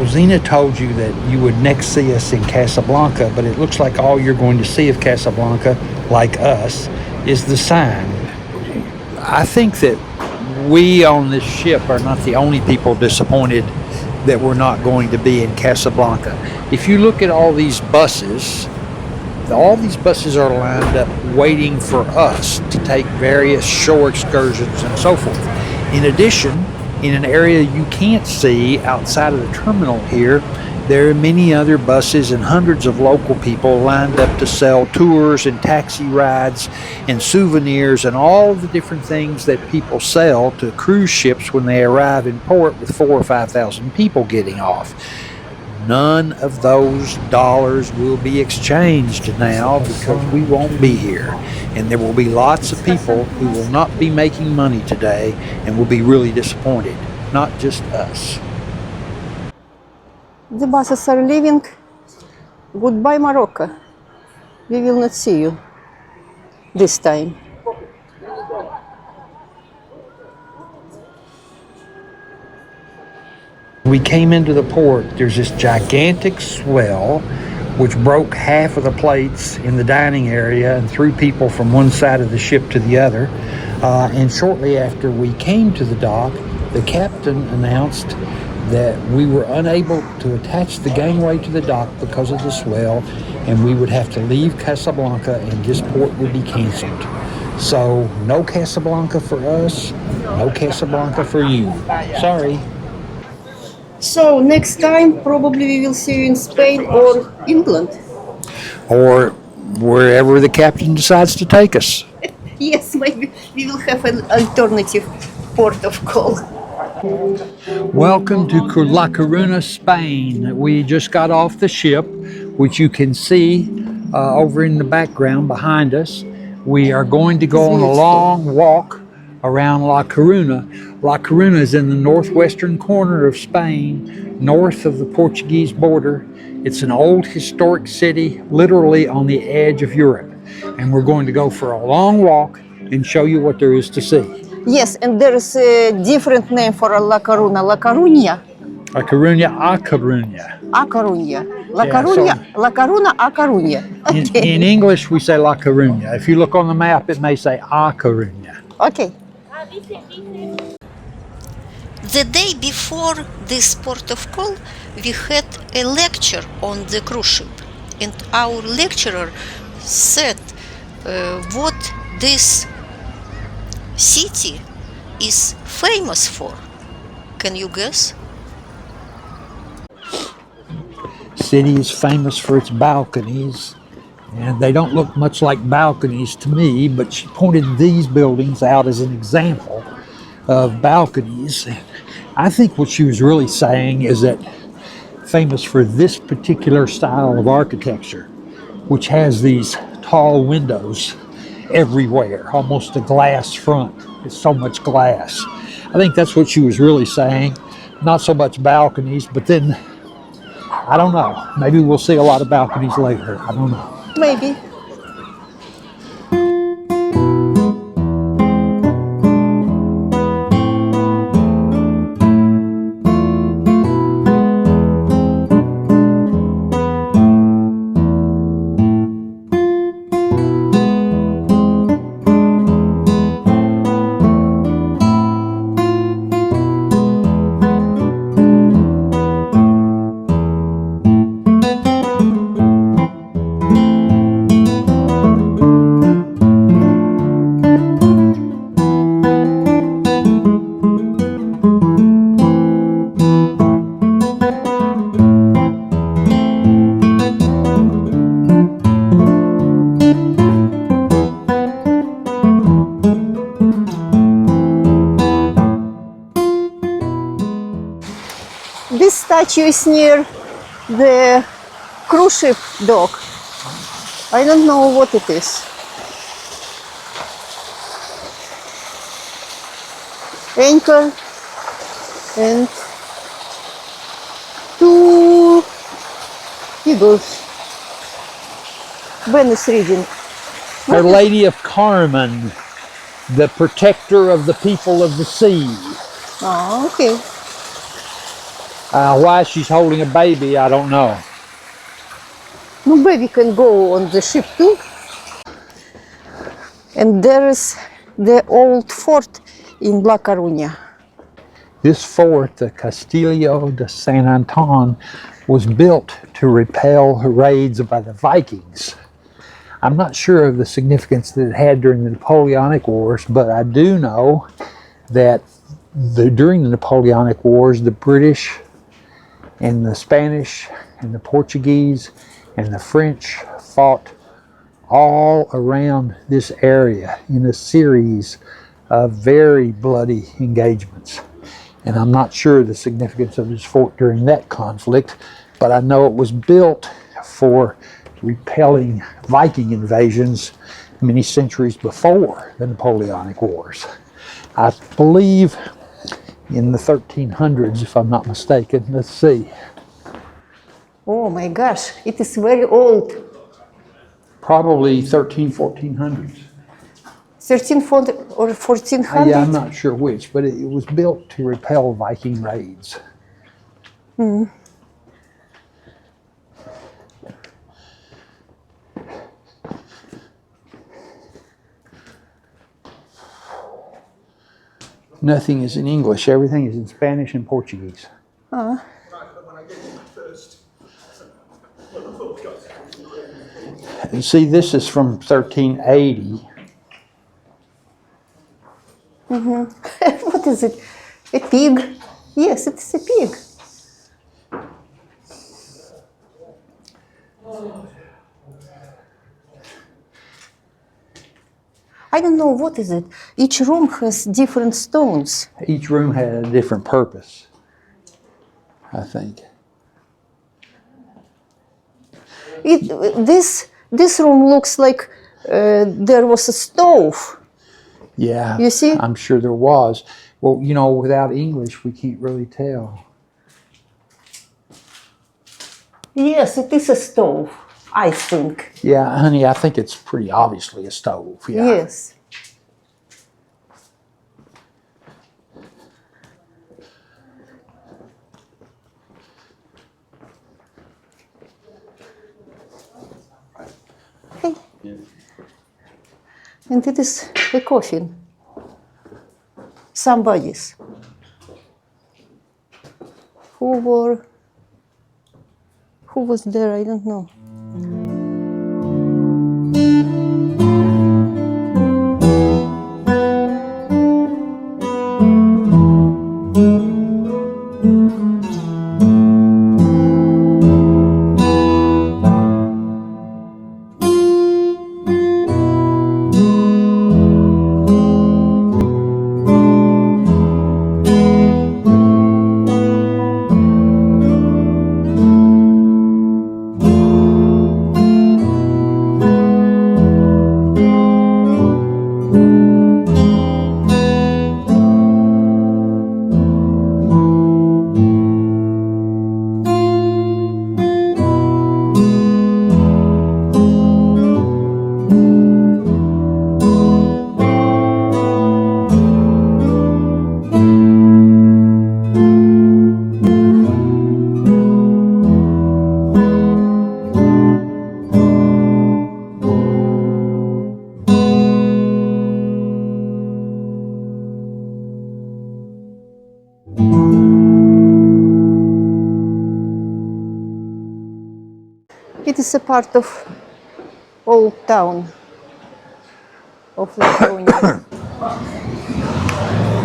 Zena told you that you would next see us in Casablanca, but it looks like all you're going to see of Casablanca, like us, is the sign. I think that we on this ship are not the only people disappointed that we're not going to be in Casablanca. If you look at all these buses are lined up waiting for us to take various shore excursions and so forth. In addition, in an area you can't see outside of the terminal here, there are many other buses and hundreds of local people lined up to sell tours and taxi rides and souvenirs and all the different things that people sell to cruise ships when they arrive in port with 4,000 or 5,000 people getting off. None of those dollars will be exchanged now because we won't be here. And there will be lots of people who will not be making money today and will be really disappointed, not just us. The buses are leaving. Goodbye, Morocco. We will not see you this time. We came into the port, there's this gigantic swell which broke half of the plates in the dining area and threw people from one side of the ship to the other. And shortly after we came to the dock, the captain announced that we were unable to attach the gangway to the dock because of the swell, and we would have to leave Casablanca and this port would be canceled. So no Casablanca for us, no Casablanca for you. Sorry. So next time probably we will see you in Spain or England. Or wherever the captain decides to take us. Yes, maybe we will have an alternative port of call. Welcome to La Coruna, Spain. We just got off the ship, which you can see over in the background behind us. We are going to go on a long walk around La Coruna. La Coruna is in the northwestern corner of Spain, north of the Portuguese border. It's an old historic city, literally on the edge of Europe. And we're going to go for a long walk and show you what there is to see. Yes, and there is a different name for La Coruna, La Coruña. La Coruña, A Coruña. A Coruña. La Coruña, La Coruna, A Coruña. Okay. In English, we say La Coruña. If you look on the map, it may say A Coruña. Okay. The day before this port of call, we had a lecture on the cruise ship, and our lecturer said what this city is famous for. Can you guess? City is famous for its balconies, and they don't look much like balconies to me, but she pointed these buildings out as an example of balconies. I think what she was really saying is that famous for this particular style of architecture, which has these tall windows everywhere, almost a glass front. It's so much glass. I think that's what she was really saying. Not so much balconies, but then, I don't know. Maybe we'll see a lot of balconies later. I don't know. Maybe. This statue is near the cruise ship dock. I don't know what it is. Anchor and two eagles. Venice reading. Our Lady of Carmen, the protector of the people of the sea. Oh, okay. Why she's holding a baby, I don't know. No, baby can go on the ship too. And there is the old fort in La Coruña. This fort, the Castillo de San Anton, was built to repel raids by the Vikings. I'm not sure of the significance that it had during the Napoleonic Wars, but I do know that during the Napoleonic Wars, the British and the Spanish and the Portuguese and the French fought all around this area in a series of very bloody engagements. And I'm not sure the significance of this fort during that conflict, but I know it was built for repelling Viking invasions many centuries before the Napoleonic Wars. I believe in the 1300s, if I'm not mistaken. Let's see. Oh my gosh, it is very old. Probably 1400s. 1300 or 1400? Yeah, I'm not sure which, but it was built to repel Viking raids. Nothing is in English. Everything is in Spanish and Portuguese. And see, this is from 1380. What is it? A pig? Yes, it's a pig. I don't know, what is it? Each room has different stones. Each room had a different purpose, I think. This room looks like there was a stove. Yeah, You see? I'm sure there was. Well, you know, without English, we can't really tell. Yes, it is a stove, I think. Yeah, honey, I think it's pretty obviously a stove. Yeah. Yes. Okay. And it is a coffin. Somebody's. Who was there? I don't know. It is a part of old town of La Coruña.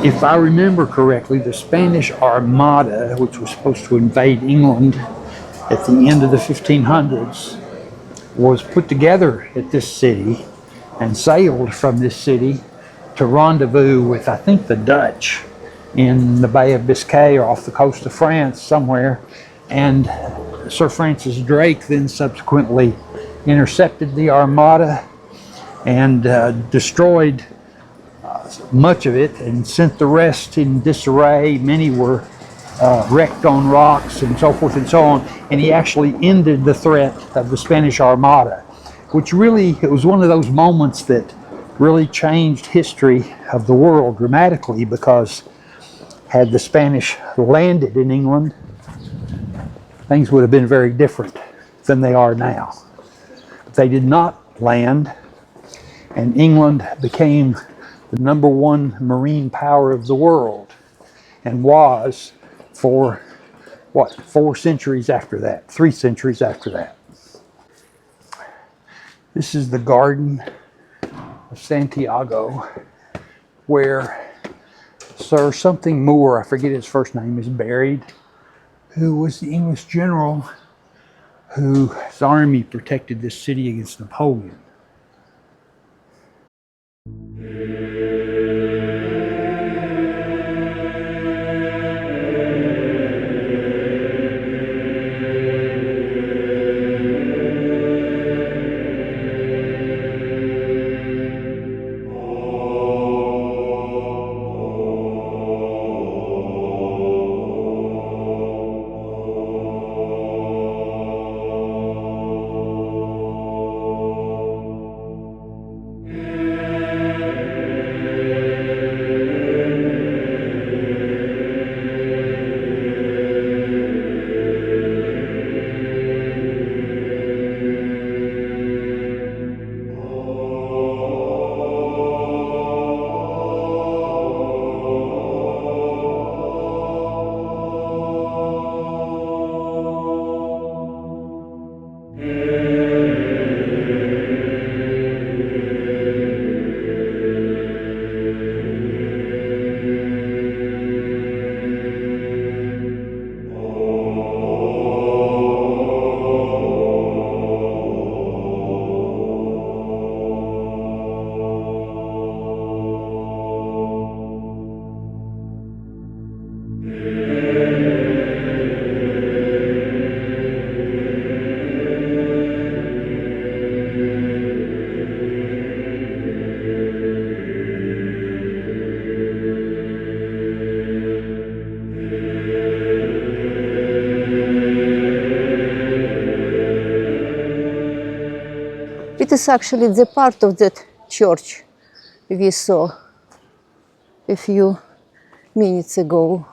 If I remember correctly, the Spanish Armada, which was supposed to invade England at the end of the 1500s, was put together at this city and sailed from this city to rendezvous with, I think, the Dutch in the Bay of Biscay or off the coast of France somewhere. And Sir Francis Drake then subsequently intercepted the Armada and destroyed much of it and sent the rest in disarray. Many were wrecked on rocks and so forth and so on. And he actually ended the threat of the Spanish Armada, which really, it was one of those moments that really changed history of the world dramatically, because had the Spanish landed in England, things would have been very different than they are now. But they did not land, and England became the #1 marine power of the world, and was for, what, 4 centuries after that, 3 centuries after that. This is the Garden of Santiago, where Sir something Moore, I forget his first name, is buried, who was the English general whose army protected this city against Napoleon. It is actually the part of that church we saw a few minutes ago.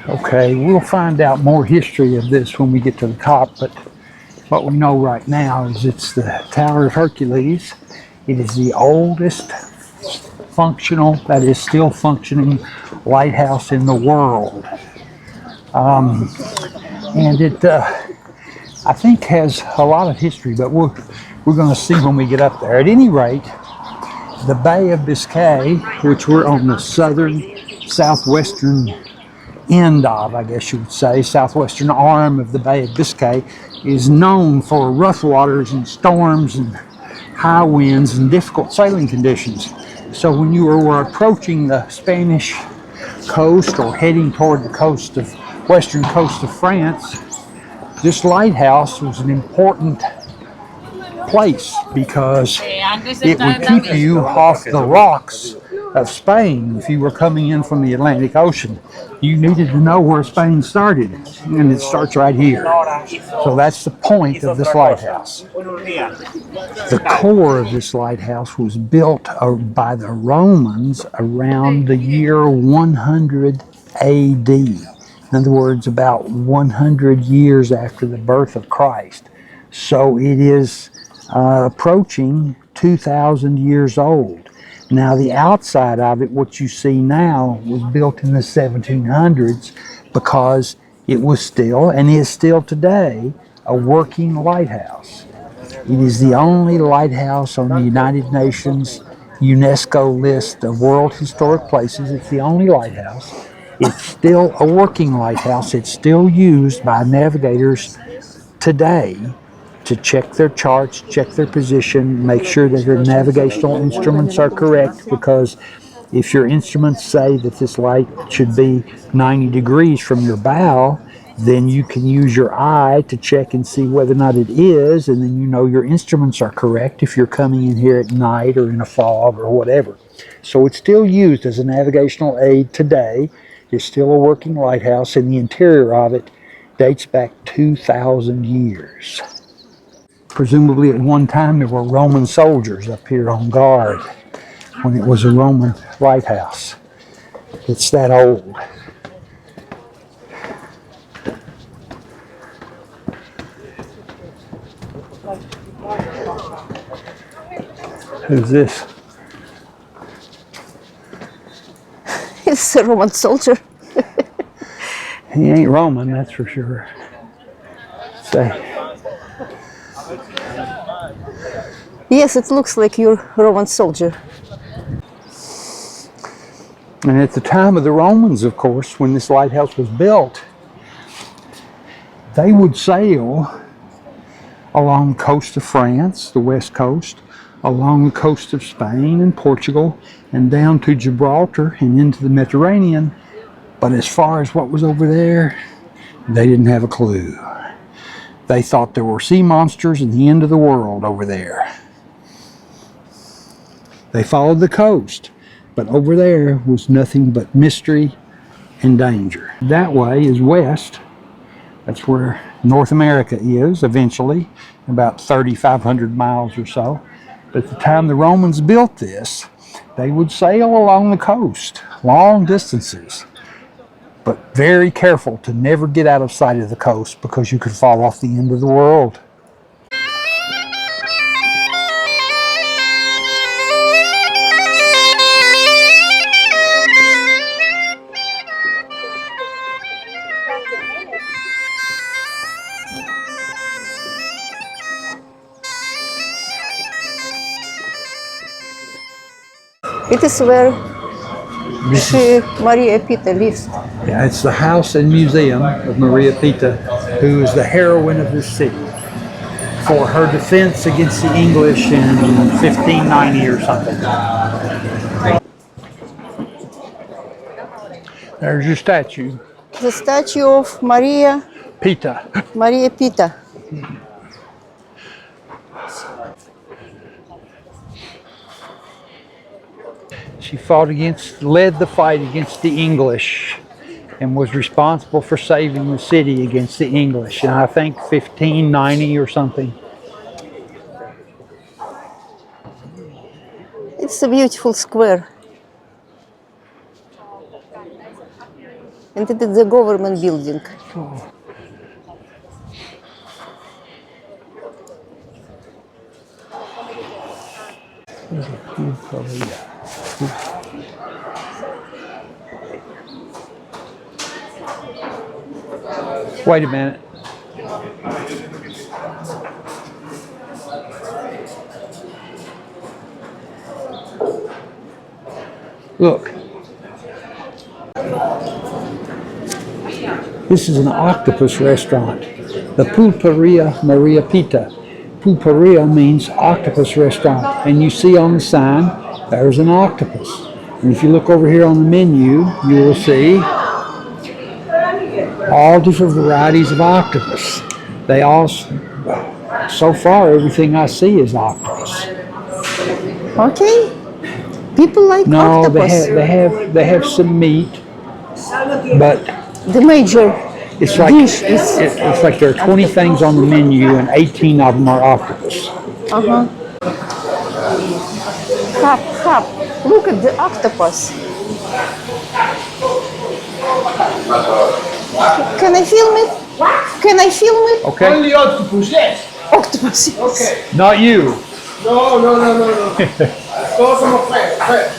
Okay, we'll find out more history of this when we get to the top, but what we know right now is it's the Tower of Hercules. It is the oldest functional, that is still functioning, lighthouse in the world. And it, I think, has a lot of history, but we're going to see when we get up there. At any rate, the Bay of Biscay, which we're on the southwestern end of, I guess you would say, southwestern arm of the Bay of Biscay, is known for rough waters and storms and high winds and difficult sailing conditions. So when you were approaching the Spanish coast or heading toward the coast of western coast of France, this lighthouse was an important place because it would keep you off the rocks of Spain. If you were coming in from the Atlantic Ocean, you needed to know where Spain started, and it starts right here. So that's the point of this lighthouse. The core of this lighthouse was built by the Romans around the year 100 AD. In other words, about 100 years after the birth of Christ. So it is approaching 2,000 years old. Now the outside of it, what you see now, was built in the 1700s because it was still, and is still today, a working lighthouse. It is the only lighthouse on the United Nations UNESCO list of World Historic Places. It's the only lighthouse. It's still a working lighthouse. It's still used by navigators today to check their charts, check their position, make sure that their navigational instruments are correct, because if your instruments say that this light should be 90 degrees from your bow, then you can use your eye to check and see whether or not it is, and then you know your instruments are correct if you're coming in here at night or in a fog or whatever. So it's still used as a navigational aid today. It's still a working lighthouse, and the interior of it dates back 2,000 years. Presumably at one time there were Roman soldiers up here on guard. when it was a Roman lighthouse. It's that old. Who's this? It's a Roman soldier. He ain't Roman, that's for sure. Say, Yes, it looks like your Roman soldier. and at the time of the Romans, of course, when this lighthouse was built, they would sail along the coast of France, the west coast, along the coast of Spain and Portugal, and down to Gibraltar and into the Mediterranean. But as far as what was over there, they didn't have a clue. They thought there were sea monsters and the end of the world over there. They followed the coast, but over there was nothing but mystery and danger. That way is west. That's where North America is eventually, about 3,500 miles or so. But at the time the Romans built this, they would sail along the coast, long distances, but very careful to never get out of sight of the coast because you could fall off the end of the world. It is where Maria Pita lives. Yeah, it's the house and museum of Maria Pita, who is the heroine of this city, for her defense against the English in 1590 or something. There's your statue, The statue of Maria Pita. Pita. She led the fight against the English and was responsible for saving the city against the English in, I think, 1590 or something. It's a beautiful square. And it is a government building. Wait a minute. Look. This is an octopus restaurant. The Pulperia Maria Pita. Pulperia means octopus restaurant. And you see on the sign, there's an octopus. And if you look over here on the menu, you will see all different varieties of octopus. They all, so far, everything I see is octopus. Okay. People like No, octopus. they have some meat, but The major it's like dish is it's like there are 20 things on the menu and 18 of them are octopus. Hop. Look at the octopus. Can I film it? Can I film it? Okay, Only octopus, yes. Octopus. Yes. Okay. not you. No. Go from a friend.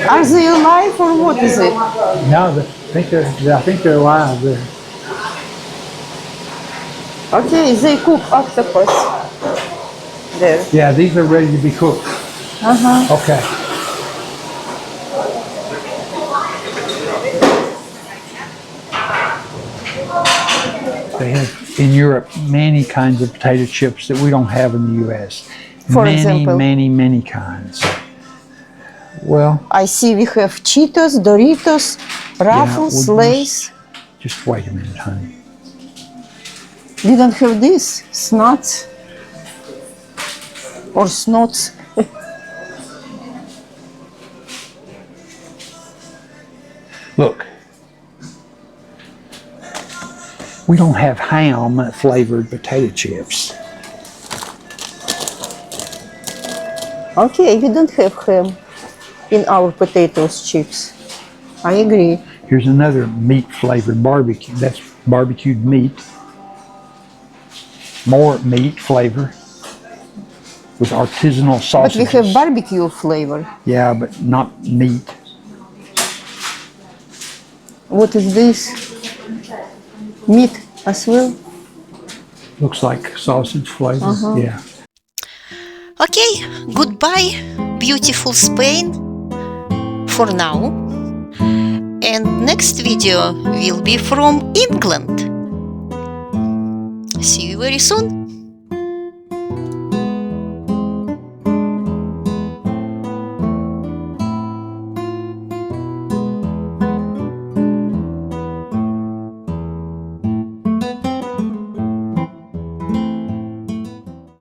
Are they alive or what is it? No, I think they're alive. Okay, they cook octopus. There. Yeah, these are ready to be cooked. Okay. They have in Europe many kinds of potato chips that we don't have in the U.S. For example? Many kinds. Well, I see we have Cheetos, Doritos, Ruffles, well, Lay's. just wait a minute, honey. We don't have this. Snots. Or snots. Look, we don't have ham flavored potato chips. Okay, we don't have ham in our potatoes chips. I agree. Here's another meat flavored barbecue. That's barbecued meat. More meat flavor with artisanal But we sausages. have barbecue flavor. Yeah, but not meat. What is this? Meat as well? Looks like sausage flavor. Yeah. Okay, goodbye, beautiful Spain, for now. And next video will be from England. See you very soon.